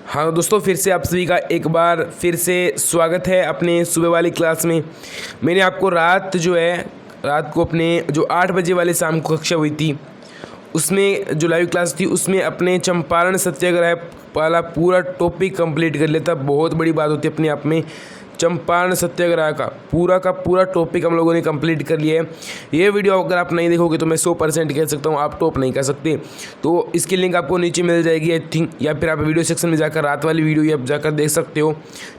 हाँ दोस्तों, फिर से आप सभी का एक बार फिर से स्वागत है अपने सुबह वाली क्लास में। मैंने आपको रात को अपने जो 8 बजे वाले शाम को कक्षा हुई थी उसमें जो लाइव क्लास थी उसमें अपने चंपारण सत्याग्रह वाला पूरा टॉपिक कंप्लीट कर लिया था। बहुत बड़ी बात होती है अपने आप में। चंपारण सत्याग्रह का पूरा टॉपिक हम लोगों ने कंप्लीट कर लिया है। ये वीडियो अगर आप नहीं देखोगे तो मैं 100% कह सकता हूँ आप टॉप नहीं कर सकते। तो इसकी लिंक आपको नीचे मिल जाएगी आई थिंक, या फिर आप वीडियो सेक्शन में जाकर रात वाली वीडियो आप जाकर देख सकते हो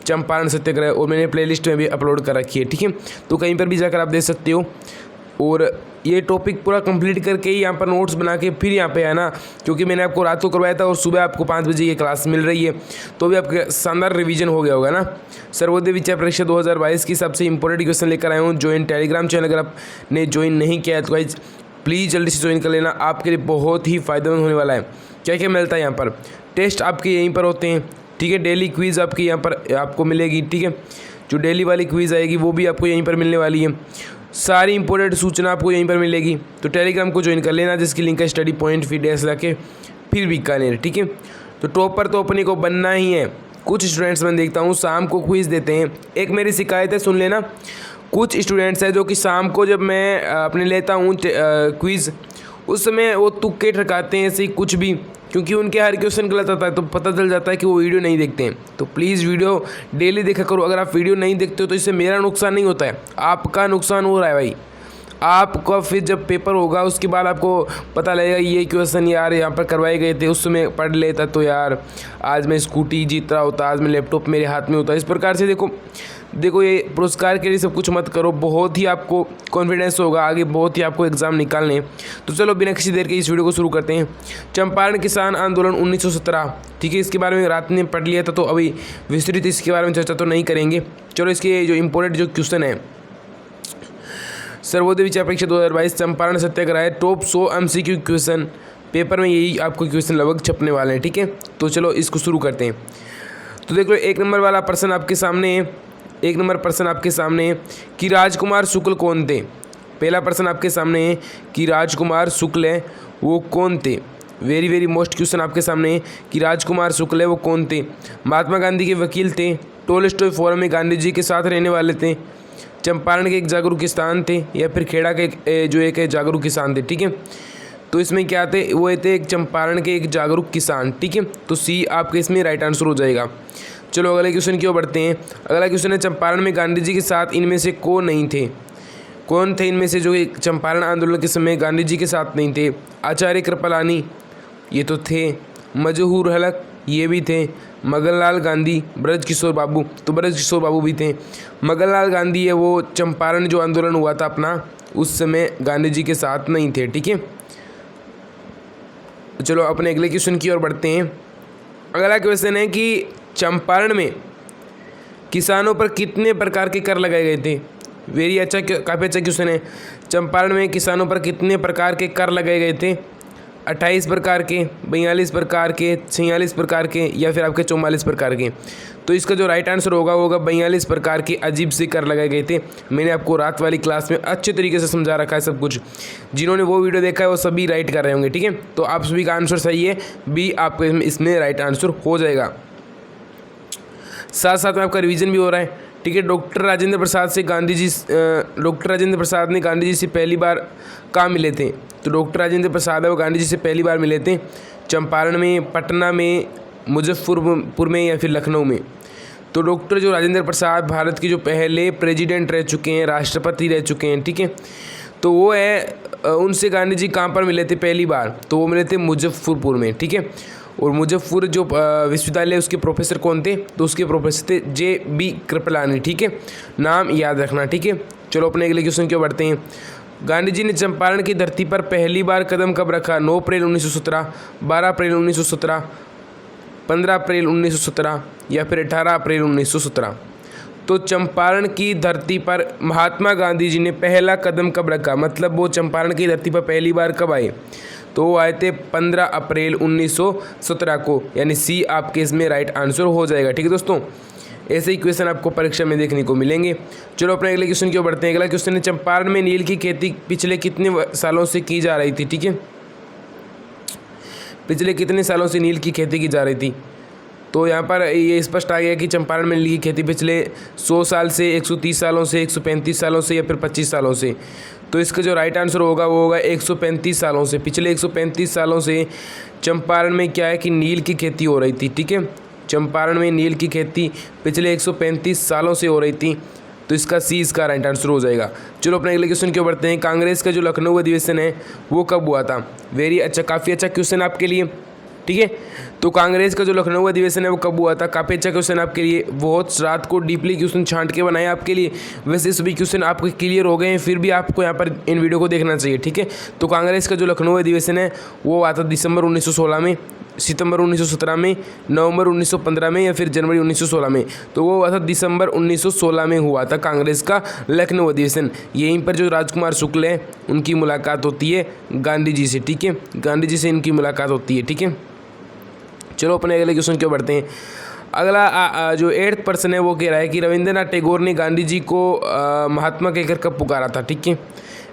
चंपारण सत्याग्रह, और मैंने प्लेलिस्ट में भी अपलोड कर रखी है। ठीक है, तो कहीं पर भी जाकर आप देख सकते हो। और ये टॉपिक पूरा कंप्लीट करके ही यहाँ पर नोट्स बना के फिर यहाँ पे आना, क्योंकि मैंने आपको रात को करवाया था और सुबह आपको 5 बजे ये क्लास मिल रही है। तो भी आपका शानदार रिवीजन हो गया होगा ना। सर्वोदय विचार परीक्षा 2022 की सबसे इंपॉर्टेंट क्वेश्चन लेकर आया हूँ। ज्वाइन टेलीग्राम चैनल अगर आपने ज्वाइन नहीं किया है तो गाइस प्लीज़ जल्दी से ज्वाइन कर लेना, आपके लिए बहुत ही फ़ायदेमंद होने वाला है। क्या क्या मिलता है यहाँ पर, टेस्ट आपके यहीं पर होते हैं। ठीक है, डेली क्विज़ आपकी यहाँ पर आपको मिलेगी। ठीक है, जो डेली वाली क्विज़ आएगी वो भी आपको यहीं पर मिलने वाली है। सारी इंपॉर्टेंट सूचना आपको यहीं पर मिलेगी। तो टेलीग्राम को ज्वाइन कर लेना, जिसकी लिंक है स्टडी पॉइंट फीडर्स लाके फिर भी कर लेना। ठीक है, तो टॉपर तो अपने को बनना ही है। कुछ स्टूडेंट्स मैं देखता हूँ शाम को क्विज़ देते हैं। एक मेरी शिकायत है, सुन लेना। कुछ स्टूडेंट्स हैं जो कि शाम को जब मैं अपने लेता हूँ क्विज़, उस समय वो तुक्के ठकाते हैं ऐसे ही कुछ भी, क्योंकि उनके हर क्वेश्चन गलत आता है तो पता चल जाता है कि वो वीडियो नहीं देखते हैं। तो प्लीज़ वीडियो डेली देखा करो। अगर आप वीडियो नहीं देखते हो तो इससे मेरा नुकसान नहीं होता है, आपका नुकसान हो रहा है भाई। आपका फिर जब पेपर होगा उसके बाद आपको पता लगेगा ये क्वेश्चन यार यहाँ पर करवाए गए थे, उस समय पढ़ लेता तो यार आज मैं स्कूटी जीत रहा होता, आज मैं लैपटॉप मेरे हाथ में होता। इस प्रकार से देखो ये पुरस्कार के लिए सब कुछ मत करो। बहुत ही आपको कॉन्फिडेंस होगा आगे, बहुत ही आपको एग्ज़ाम निकालने हैं। तो चलो बिना किसी देर के इस वीडियो को शुरू करते हैं। चंपारण किसान आंदोलन 1917, ठीक है, इसके बारे में रात ने पढ़ लिया था तो अभी विस्तृत इसके बारे में चर्चा तो नहीं करेंगे। चलो इसके जो इम्पोर्टेंट जो क्वेश्चन है, सर्वोदय विचार परीक्षा 2022 चंपारण सत्याग्रह है। टॉप 100 MCQ क्वेश्चन पेपर में यही आपको क्वेश्चन लगभग छपने वाले हैं। ठीक है, तो चलो इसको शुरू करते हैं। तो देख लो, एक नंबर वाला प्रश्न आपके सामने है। एक नंबर प्रश्न आपके सामने है कि राजकुमार शुक्ल कौन थे। पहला प्रश्न आपके सामने है कि राजकुमार शुक्ल है वो कौन थे। वेरी वेरी मोस्ट क्वेश्चन आपके सामने है कि राजकुमार शुक्ल है वो कौन थे। महात्मा गांधी के वकील थे, टोलस्टॉय फोरम में गांधी जी के साथ रहने वाले थे, चंपारण के एक जागरूक किसान थे, या फिर खेड़ा के जो एक जागरूक किसान थे। ठीक है, तो इसमें क्या थे, वो थे एक चंपारण के एक जागरूक किसान। ठीक है, तो सी आपके इसमें राइट आंसर हो जाएगा। चलो अगले क्वेश्चन की ओर बढ़ते हैं। अगला क्वेश्चन है चंपारण में गांधी जी के साथ इनमें से कौन नहीं थे। कौन थे इनमें से जो चंपारण आंदोलन के समय गांधी जी के साथ नहीं थे। आचार्य कृपलानी ये तो थे, मजहूर हलक ये भी थे, मगनलाल गांधी, ब्रज किशोर बाबू, तो ब्रज किशोर बाबू भी थे। मगनलाल गांधी है वो चंपारण जो आंदोलन हुआ था अपना, उस समय गांधी जी के साथ नहीं थे। ठीक है, चलो अपने अगले क्वेश्चन की ओर बढ़ते हैं। अगला क्वेश्चन है कि चंपारण में किसानों पर कितने प्रकार के कर लगाए गए थे। वेरी अच्छा, काफ़ी अच्छा क्वेश्चन है। चंपारण में किसानों पर कितने प्रकार के कर लगाए गए थे। 28 प्रकार के, 42 प्रकार के, 46 प्रकार के, या फिर आपके 44 प्रकार के। तो इसका जो राइट आंसर होगा 42 प्रकार के अजीब से कर लगाए गए थे। मैंने आपको रात वाली क्लास में अच्छे तरीके से समझा रखा है सब कुछ। जिन्होंने वो वीडियो देखा है वो सभी राइट कर रहे होंगे। ठीक है, तो आप सभी का आंसर सही है, बी आपको इसमें राइट आंसर हो जाएगा। साथ साथ में आपका रिवीजन भी हो रहा है। ठीक है, डॉक्टर राजेंद्र प्रसाद ने गांधी जी से पहली बार कहाँ मिले थे। तो डॉक्टर राजेंद्र प्रसाद है वो गांधी जी से पहली बार मिले थे चंपारण में, पटना में, मुजफ्फरपुर में, या फिर लखनऊ में। तो डॉक्टर जो राजेंद्र प्रसाद भारत के जो पहले प्रेसिडेंट रह चुके हैं, राष्ट्रपति रह चुके हैं। ठीक है, तो वो है, उनसे गांधी जी कहाँ पर मिले थे पहली बार, तो वो मिले थे मुजफ्फरपुर में। ठीक है, और मुजफ्फर जो विश्वविद्यालय उसके प्रोफेसर कौन थे, तो उसके प्रोफेसर थे JB कृपलानी। ठीक है, नाम याद रखना। ठीक है, चलो अपने अगले क्वेश्चन की ओर बढ़ते हैं। गांधी जी ने चंपारण की धरती पर पहली बार कदम कब रखा। 9 अप्रैल 1917, 12 अप्रैल 1917, 15 अप्रैल 1917, या फिर 18 अप्रैल 1917। तो चंपारण की धरती पर महात्मा गांधी जी ने पहला कदम कब रखा, मतलब वो चंपारण की धरती पर पहली बार कब आए, तो वो आए थे 15 अप्रैल 1917 को, यानी सी आपके इसमें राइट आंसर हो जाएगा। ठीक है दोस्तों, ऐसे ही क्वेश्चन आपको परीक्षा में देखने को मिलेंगे। चलो अपने अगले क्वेश्चन की ओर बढ़ते हैं। अगला क्वेश्चन है चंपारण में नील की खेती पिछले कितने सालों से की जा रही थी। ठीक है, पिछले कितने सालों से नील की खेती की जा रही थी। तो यहाँ पर ये स्पष्ट आ गया कि चंपारण में नील की खेती पिछले 100 साल से, 130 सालों से, 135 सालों से या फिर 25 सालों से। तो इसका जो राइट आंसर होगा वो होगा 135 सालों से। पिछले 135 सालों से चंपारण में क्या है कि नील की खेती हो रही थी। ठीक है, चंपारण में नील की खेती पिछले 135 सालों से हो रही थी। तो इसका सी इसका राइट आंसर हो जाएगा। चलो अपने अगले क्वेश्चन की ओर बढ़ते हैं। कांग्रेस का जो लखनऊ अधिवेशन है वो कब हुआ था? वेरी अच्छा, काफ़ी अच्छा क्वेश्चन आपके लिए। ठीक है, तो कांग्रेस का जो लखनऊ अधिवेशन है वो कब हुआ था? काफ़ी अच्छा क्वेश्चन आपके लिए। बहुत रात को डीपली क्वेश्चन छांट के बनाए आपके लिए। वैसे सभी क्वेश्चन आपके क्लियर हो गए हैं, फिर भी आपको यहाँ पर इन वीडियो को देखना चाहिए। ठीक है, तो कांग्रेस का जो लखनऊ अधिवेशन है वो हुआ था दिसंबर 1916 में, सितंबर 1917 में, नवंबर 1915 में या फिर जनवरी 1916 में। तो वो हुआ था दिसंबर 1916 में हुआ था कांग्रेस का लखनऊ अधिवेशन। यहीं पर जो राजकुमार शुक्ल है उनकी मुलाकात होती है गांधी जी से। ठीक है, गांधी जी से इनकी मुलाकात होती है। ठीक है, चलो अपने अगले क्वेश्चन क्यों बढ़ते हैं। अगला जो 8th पर्सन है वो कह रहा है कि रविंद्रनाथ टैगोर ने गांधी जी को महात्मा कहकर कब पुकारा था? ठीक है,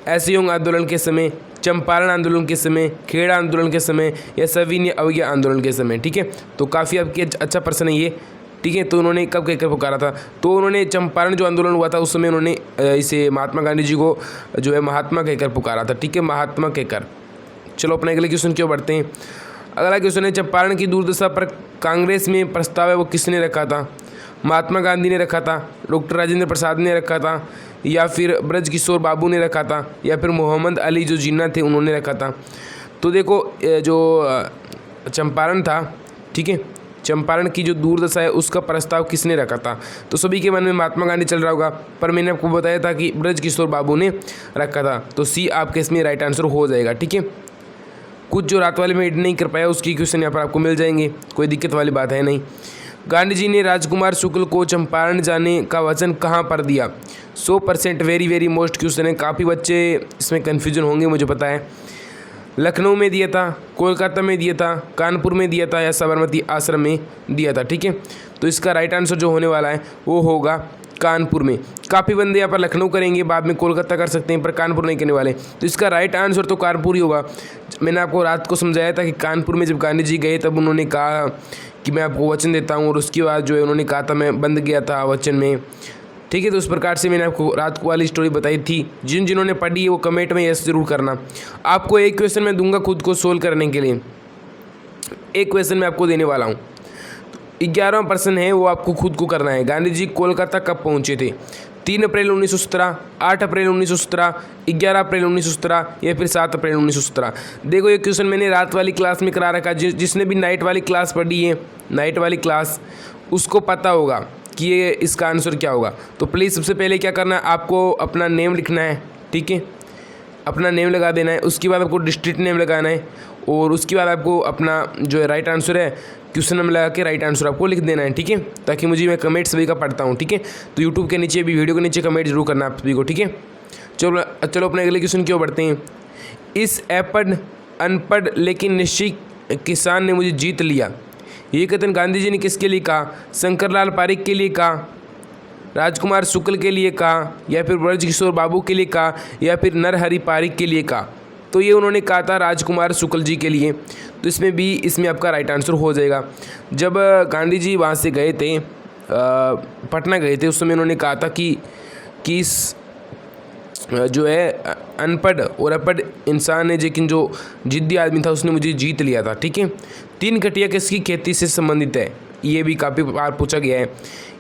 असहयोग आंदोलन के समय, चंपारण आंदोलन के समय, खेड़ा आंदोलन के समय या सविनय अवज्ञा आंदोलन के समय। ठीक है, तो काफ़ी आपके अच्छा पर्सन है ये। ठीक है, तो उन्होंने कब कहकर पुकारा था? तो उन्होंने चंपारण जो आंदोलन हुआ था उस समय उन्होंने इसे महात्मा गांधी जी को जो है महात्मा कहकर पुकारा था। ठीक है, महात्मा कहकर। चलो अपने अगले क्वेश्चन क्यों बढ़ते हैं। अगला क्वेश्चन है चंपारण की दुर्दशा पर कांग्रेस में प्रस्ताव है वो किसने रखा था? महात्मा गांधी ने रखा था, डॉक्टर राजेंद्र प्रसाद ने रखा था, या फिर ब्रज किशोर बाबू ने रखा था, या फिर मोहम्मद अली जो जिन्ना थे उन्होंने रखा था। तो देखो जो चंपारण था, ठीक है, चंपारण की जो दुर्दशा है उसका प्रस्ताव किसने रखा था? तो सभी के मन में महात्मा गांधी चल रहा होगा, पर मैंने आपको बताया था कि ब्रज किशोर बाबू ने रखा था। तो सी आपके इसमें राइट आंसर हो जाएगा। ठीक है, कुछ जो रात वाले में एड नहीं कर पाया उसकी क्वेश्चन यहाँ पर आपको मिल जाएंगे, कोई दिक्कत वाली बात है नहीं। गांधी जी ने राजकुमार शुक्ल को चंपारण जाने का वचन कहाँ पर दिया? 100% वेरी वेरी मोस्ट क्वेश्चन है, काफ़ी बच्चे इसमें कन्फ्यूजन होंगे मुझे पता है। लखनऊ में दिया था, कोलकाता में दिया था, कानपुर में दिया था या साबरमती आश्रम में दिया था? ठीक है, तो इसका राइट आंसर जो होने वाला है वो होगा कानपुर में। काफ़ी बंदे यहाँ पर लखनऊ करेंगे, बाद में कोलकाता कर सकते हैं, पर कानपुर नहीं करने वाले। तो इसका राइट आंसर तो कानपुर ही होगा। मैंने आपको रात को समझाया था कि कानपुर में जब गांधी जी गए तब उन्होंने कहा कि मैं आपको वचन देता हूँ, और उसके बाद जो है उन्होंने कहा था मैं बंद गया था वचन में। ठीक है, तो उस प्रकार से मैंने आपको रात को वाली स्टोरी बताई थी। जिन्होंने पढ़ी है वो कमेंट में यस जरूर करना। आपको एक क्वेश्चन मैं दूंगा खुद को सोल्व करने के लिए, एक क्वेश्चन मैं आपको देने वाला हूँ। 11वां प्रश्न है वो आपको खुद को करना है। गांधी जी कोलकाता कब पहुंचे थे? 3 अप्रैल 1917, 8 अप्रैल 1917, 11 अप्रैल 1917 या फिर 7 अप्रैल 1917। देखो ये क्वेश्चन मैंने रात वाली क्लास में करा रखा। जिसने भी नाइट वाली क्लास पढ़ी है, नाइट वाली क्लास, उसको पता होगा कि ये इसका आंसर क्या होगा। तो प्लीज़ सबसे पहले क्या करना है, आपको अपना नेम लिखना है। ठीक है, अपना नेम लगा देना है, उसके बाद आपको डिस्ट्रिक्ट नेम लगाना है, और उसके बाद आपको अपना जो है राइट आंसर है क्वेश्चन नंबर लगा के राइट आंसर आपको लिख देना है। ठीक है, ताकि मुझे मैं कमेंट सभी का पढ़ता हूँ। ठीक है, तो यूट्यूब के नीचे भी, वीडियो के नीचे कमेंट जरूर करना आप सभी को। ठीक है, चलो अपने अगले क्वेश्चन क्यों बढ़ते हैं। इस अनपढ़ लेकिन निश्चित किसान ने मुझे जीत लिया, ये कथन गांधी जी ने किसके लिए कहा? शंकरलाल पारिक के लिए कहा, राजकुमार शुक्ल के लिए कहा, या फिर ब्रज किशोर बाबू के लिए कहा, या फिर नरहरि पारिक के लिए कहा? तो ये उन्होंने कहा था राजकुमार शुक्ल जी के लिए। तो इसमें आपका राइट आंसर हो जाएगा। जब गांधी जी वहाँ से गए थे, पटना गए थे, उस समय उन्होंने कहा था कि इस जो है अनपढ़ और अपढ़ इंसान है लेकिन जो जिद्दी आदमी था उसने मुझे जीत लिया था। ठीक है, 3 कटिया किसकी खेती से संबंधित है? ये भी काफ़ी बार पूछा गया है।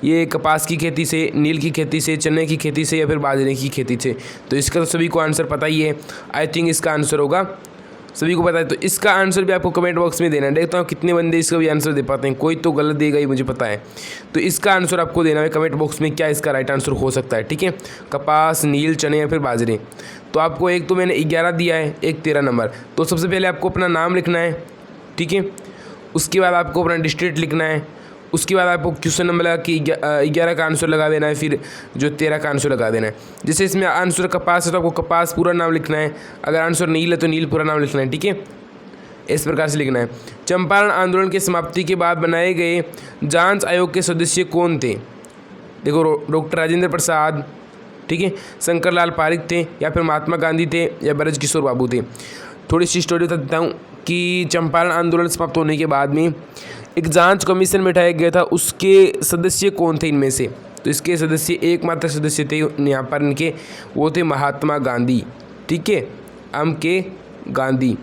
ये कपास की खेती से, नील की खेती से, चने की खेती से या फिर बाजरे की खेती से। तो इसका तो सभी को आंसर पता ही है। आई थिंक इसका आंसर होगा, सभी को पता है। तो इसका आंसर भी आपको कमेंट बॉक्स में देना है। देखता हूँ कितने बंदे इसका भी आंसर दे पाते हैं, कोई तो गलत देगा ही मुझे पता है। तो इसका आंसर आपको देना है कमेंट बॉक्स में, क्या इसका राइट आंसर हो सकता है। ठीक है, कपास, नील, चने या फिर बाजरे। तो आपको एक तो मैंने 11 दिया है, एक 13 नंबर। तो सबसे पहले आपको अपना नाम लिखना है। ठीक है, उसके बाद आपको अपना डिस्ट्रिक्ट लिखना है, उसके बाद आपको क्वेश्चन नंबर लगा कि 11 का आंसर लगा देना है, फिर जो 13 का आंसर लगा देना है। जैसे इसमें आंसर कपास है तो आपको कपास पूरा नाम लिखना है, अगर आंसर नील है तो नील पूरा नाम लिखना है। ठीक है, इस प्रकार से लिखना है। चंपारण आंदोलन की समाप्ति के बाद बनाए गए जांच आयोग के सदस्य कौन थे? देखो डॉक्टर राजेंद्र प्रसाद, ठीक है, शंकरलाल पारिक थे, या फिर महात्मा गांधी थे, या ब्रज किशोर बाबू थे। थोड़ी सी स्टोरी बता देता हूँ कि चंपारण आंदोलन समाप्त होने के बाद में एक जांच कमीशन बैठाया गया था, उसके सदस्य कौन थे इनमें से? तो इसके सदस्य एकमात्र सदस्य थे यहाँ पर इनके, वो थे महात्मा गांधी। ठीक है, एम के गांधी।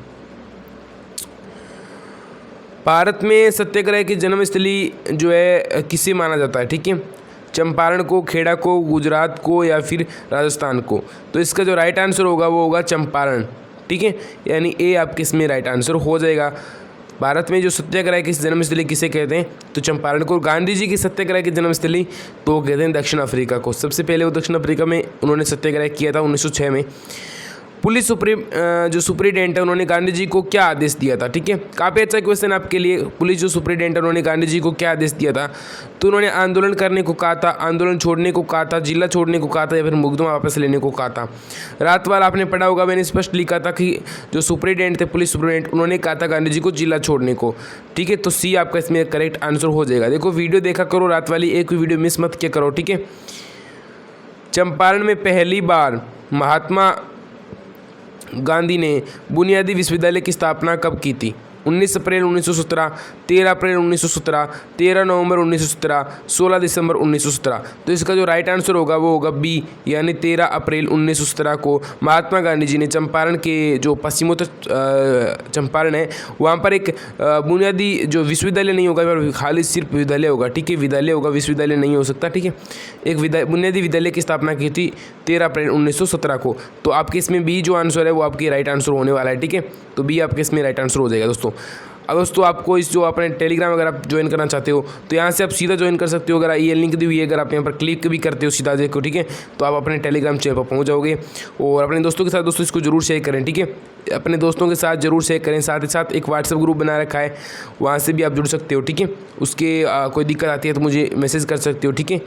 भारत में सत्याग्रह की जन्मस्थली जो है किसे माना जाता है? ठीक है, चंपारण को, खेड़ा को, गुजरात को या फिर राजस्थान को? तो इसका जो राइट आंसर होगा वो होगा चंपारण। ठीक है, यानी ए आपके इसमें राइट आंसर हो जाएगा। भारत में जो सत्याग्रह की जन्मस्थली किसे कहते हैं? तो चंपारण को। गांधी जी की सत्याग्रह की जन्मस्थली तो कहते हैं दक्षिण अफ्रीका को। सबसे पहले वो दक्षिण अफ्रीका में उन्होंने सत्याग्रह किया था 1906 में। पुलिस जो सुप्रीटेंडेंट है उन्होंने गांधी जी को क्या आदेश दिया था? ठीक है, काफ़ी अच्छा क्वेश्चन आपके लिए। पुलिस जो सुप्रीटेंडेंट है उन्होंने गांधी जी को क्या आदेश दिया था? तो उन्होंने आंदोलन करने को कहा था, आंदोलन छोड़ने को कहा था, जिला छोड़ने को कहा था, या फिर मुकदमा वापस लेने को कहा था। रात वाला आपने पढ़ा होगा, मैंने स्पष्ट लिखा था कि जो सुप्रीटेंडेंट थे, पुलिस सुप्रीटेंडेंट, उन्होंने कहा था गांधी जी को जिला छोड़ने को। ठीक है, तो सी आपका इसमें करेक्ट आंसर हो जाएगा। देखो वीडियो देखा करो रात वाली, एक भी वीडियो मिस मत किया करो। ठीक है, चंपारण में पहली बार महात्मा गांधी ने बुनियादी विश्वविद्यालय की स्थापना कब की थी? 19 अप्रैल 1917, 13 अप्रैल 1917, 13 नवंबर 1917, 16 दिसंबर 1917। तो इसका जो राइट आंसर होगा वो होगा बी, यानी 13 अप्रैल 1917 को महात्मा गांधी जी ने चंपारण के जो पश्चिमोत्तर चंपारण है वहाँ पर एक बुनियादी जो विश्वविद्यालय नहीं होगा, खाली सिर्फ विद्यालय होगा। ठीक है, विद्यालय होगा, विश्वविद्यालय नहीं हो सकता। ठीक है, एक बुनियादी विद्यालय की स्थापना की थी 13 अप्रैल 1917 को। तो आपके इसमें बी जो आंसर है वो आपकी राइट आंसर होने वाला है। ठीक है, तो बी आपके इसमें राइट आंसर हो जाएगा दोस्तों। अब दोस्तों आपको इस जो अपने टेलीग्राम अगर आप ज्वाइन करना चाहते हो तो यहाँ से आप सीधा ज्वाइन कर सकते हो। अगर ये लिंक दी हुई है, अगर आप यहाँ पर क्लिक भी करते हो सीधा देखो, ठीक है, तो आप अपने टेलीग्राम चैनल पर पहुँच जाओगे। और अपने दोस्तों के साथ दोस्तों इसको जरूर शेयर करें। ठीक है, अपने दोस्तों के साथ जरूर शेयर करें। साथ ही साथ एक व्हाट्सएप ग्रुप बना रखा है, वहाँ से भी आप जुड़ सकते हो। ठीक है, उसके कोई दिक्कत आती है तो मुझे मैसेज कर सकते हो। ठीक है,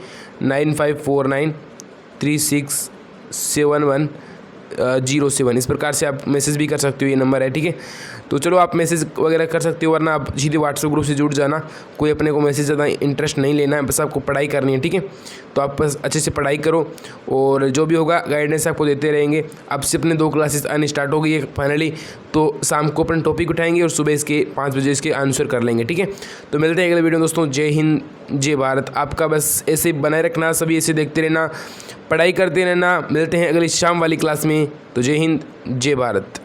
9549367110 इस प्रकार से आप मैसेज भी कर सकते हो, ये नंबर है। ठीक है, तो चलो आप मैसेज वगैरह कर सकते हो, वरना आप सीधे व्हाट्सएप ग्रुप से जुड़ जाना। कोई अपने को मैसेज ज़्यादा इंटरेस्ट नहीं लेना है, बस आपको पढ़ाई करनी है। ठीक है, तो आप बस अच्छे से पढ़ाई करो और जो भी होगा गाइडेंस आपको देते रहेंगे। अब से अपने 2 क्लासेस आनी स्टार्ट हो गई है फाइनली, तो शाम को अपन टॉपिक उठाएंगे और सुबह इसके 5 बजे इसके आंसर कर लेंगे। ठीक है, तो मिलते हैं अगले वीडियो दोस्तों। जय हिंद, जय भारत। आपका बस ऐसे बनाए रखना, सभी ऐसे देखते रहना, पढ़ाई करते रहना। मिलते हैं अगली शाम वाली क्लास में। तो जय हिंद, जय भारत।